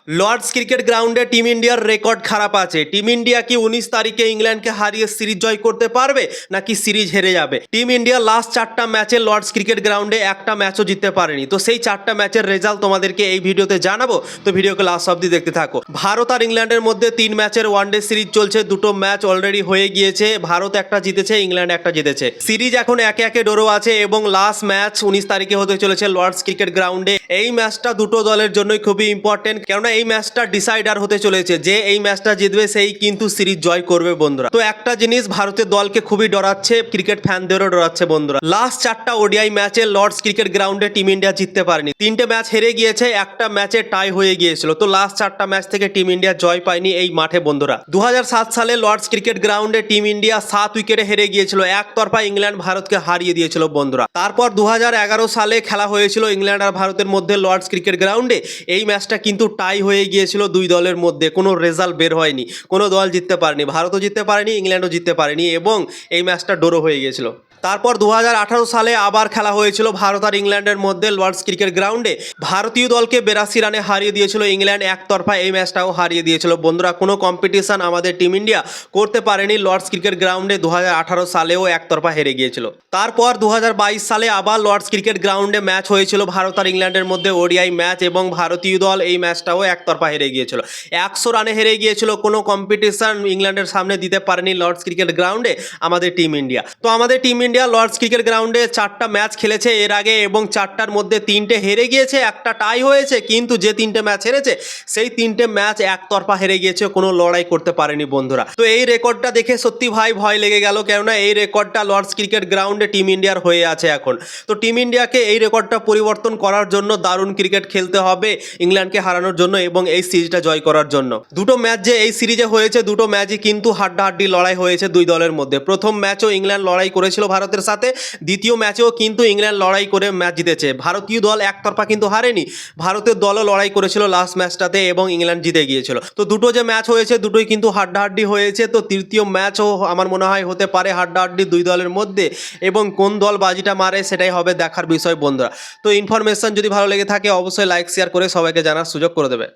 Lords cricket গ্রাউন্ডে team ইন্ডিয়ার record খারাপ আছে। টিম ইন্ডিয়া কি 19 তারিখে ইংল্যান্ডকে হারিয়ে সিরিজ জয় করতে পারবে নাকি সিরিজ হেরে যাবে? টিম ইন্ডিয়া লাস্ট 4টা ম্যাচে লর্ডস ক্রিকেট গ্রাউন্ডে একটা ম্যাচও জিততে পারেনি। তো সেই 4টা ম্যাচের রেজাল্ট তোমাদেরকে এই ভিডিওতে জানাবো, তো ভিডিওকে লাস্ট অবধি দেখতে থাকো। ভারত আর ইংল্যান্ডের মধ্যে 3 ম্যাচের ওয়ানডে সিরিজ চলছে। দুটো ম্যাচ অলরেডি হয়ে গিয়েছে। ভারত একটা জিতেছে, ইংল্যান্ড একটা জিতেছে। সিরিজ এখন একে একে ড্র আছে এবং লাস্ট ম্যাচ 19 তারিখে হতে চলেছে লর্ডস ক্রিকেট গ্রাউন্ডে। এই ম্যাচটা দুটো দলের জন্যই খুবই ইম্পর্টেন্ট, কেননা এই ম্যাচটা ডিসাইডার হতে চলেছে। যে এই ম্যাচটা জিতবে সেই কিন্তু সিরিজ জয় করবে বন্ধুরা। তো একটা জিনিস ভারতের দলকে খুবই ডরাচ্ছে, ক্রিকেট ফ্যানদেরও ডরাচ্ছে বন্ধুরা। লাস্ট 4টা ওডিআই ম্যাচে লর্ডস ক্রিকেট গ্রাউন্ডে টিম ইন্ডিয়া জিততে পারেনি। 3টে ম্যাচ হেরে গিয়েছে, একটা ম্যাচে টাই হয়ে গিয়েছিল। তো লাস্ট 4টা ম্যাচ থেকে টিম ইন্ডিয়া জয় পায়নি এই মাঠে বন্ধুরা। 2007 সালে লর্ডস ক্রিকেট গ্রাউন্ডে টিম ইন্ডিয়া 7 উইকেটে হেরে গিয়েছিল। একতরফা ইংল্যান্ড ভারতকে হারিয়ে দিয়েছিল বন্ধুরা। তারপর 2011 সালে খেলা হয়েছিল ইংল্যান্ড আর ভারতের মধ্যে লর্ডস ক্রিকেট গ্রাউন্ডে। এই ম্যাচটা কিন্তু টাই হয়ে গিয়েছিল দুই দলের মধ্যে, কোনো রেজাল্ট বের হয়নি, কোনো দল জিততে পারেনি, ভারতও জিততে পারেনি, ইংল্যান্ডও জিততে পারেনি এবং এই ম্যাচটা ড্র হয়ে গিয়েছিল। তারপর 2018 সালে আবার খেলা হয়েছিল ভারত আর ইংল্যান্ডের মধ্যে লর্ডস ক্রিকেট গ্রাউন্ডে। ভারতীয় দলকে 82 রানে হারিয়ে দিয়েছিল ইংল্যান্ড, একতরফা এই ম্যাচটাও হারিয়ে দিয়েছিল বন্ধুরা। কোনো কম্পিটিশন আমাদের টিম ইন্ডিয়া করতে পারেনি লর্ডস ক্রিকেট গ্রাউন্ডে। 2018 সালেও একতরফা হেরে গিয়েছিল। তারপর 2022 সালে আবার লর্ডস ক্রিকেট গ্রাউন্ডে ম্যাচ হয়েছিল ভারত আর ইংল্যান্ডের মধ্যে ওডিআই ম্যাচ এবং ভারতীয় দল এই ম্যাচটাও একতরফা হেরে গিয়েছিল। 100 রানে হেরে গিয়েছিল। কোনো কম্পিটিশন ইংল্যান্ডের সামনে দিতে পারেনি লর্ডস ক্রিকেট গ্রাউন্ডে আমাদের টিম ইন্ডিয়া। তো আমাদের টিম ইন্ডিয়া লর্ডস ক্রিকেট গ্রাউন্ডে 4টা ম্যাচ খেলেছে এর আগে এবং 4টার মধ্যে 3টে হেরে গিয়েছে, একটা টাই হয়েছে। কিন্তু যে 3টে ম্যাচ হেরেছে সেই 3টে ম্যাচ একতরফা হেরে গিয়েছে, কোনো লড়াই করতে পারেনি বন্ধুরা। তো এই রেকর্ডটা দেখে সত্যি ভাই ভয় লেগে গেল, কেননা এই রেকর্ডটা লর্ডস ক্রিকেট গ্রাউন্ডে টিম ইন্ডিয়ার হয়ে আছে এখন। তো টিম ইন্ডিয়াকে এই রেকর্ডটা পরিবর্তন করার জন্য দারুণ ক্রিকেট খেলতে হবে ইংল্যান্ডকে হারানোর জন্য এবং এই সিরিজটা জয় করার জন্য। দুটো ম্যাচ যে এই সিরিজে হয়েছে, দুটো ম্যাচই কিন্তু হাড্ডাহাড্ডি লড়াই হয়েছে দুই দলের মধ্যে। প্রথম ম্যাচও ইংল্যান্ড লড়াই করেছিল ভারতের সাথে, দ্বিতীয় ম্যাচেও কিন্তু ইংল্যান্ড লড়াই করে ম্যাচ জিতেছে। ভারতীয় দল একতরফা কিন্তু হারেনি, ভারতের দলও লড়াই করেছিল লাস্ট ম্যাচটাতে এবং ইংল্যান্ড জিতে গিয়েছিল। তো দুটো যে ম্যাচ হয়েছে দুটোই কিন্তু হাড্ডাহাড্ডি হয়েছে। তো তৃতীয় ম্যাচও আমার মনে হয় হতে পারে হাড্ডাহাড্ডি দুই দলের মধ্যে এবং কোন দল বাজিটা মারে সেটাই হবে দেখার বিষয় বন্ধুরা। তো ইনফরমেশন যদি ভালো লেগে থাকে অবশ্যই লাইক শেয়ার করে সবাইকে জানার সুযোগ করে দেবে।